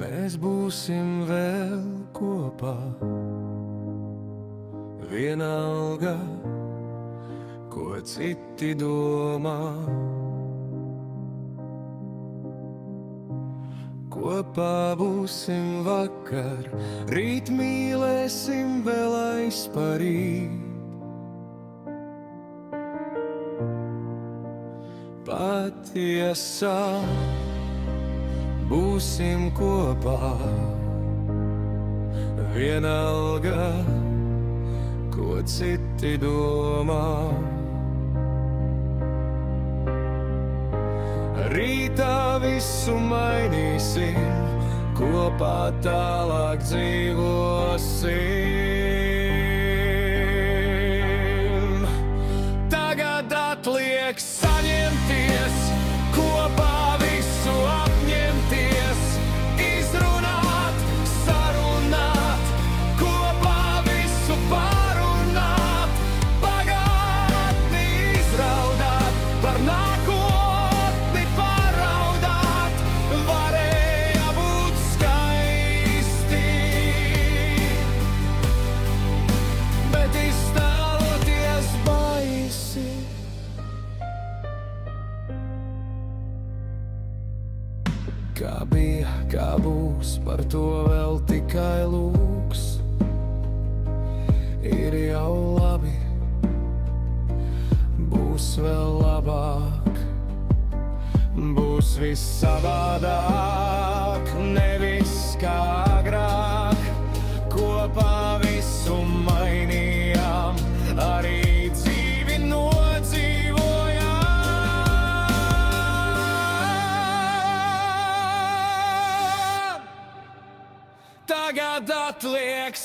mēs būsim vēl kopā. Vienalga, ko citi domā. Kopā būsim vakar, rīt mīlēsim vēl aizparīt. Patiesā būsim kopā. Vienalga, ko citi domā. Rītā visu mainīsim, kopā tālāk dzīvosim. Tagad atliek saņemties, kopā visu apņemties, izrunāt, sarunāt, kopā visu pārunāt, pagātni izraudāt, par nākotni paraudāt. Varēja būt skaisti, bet iztēloties baisi. Kā bija, kā būs, par to vēl tikai lūgs. Ir jau labi, būs vēl labāk, būs viss savādāk, nevis kā agrāk. Kopā visu mainījām, arī dzīvi nodzīvojām. Tagad atliek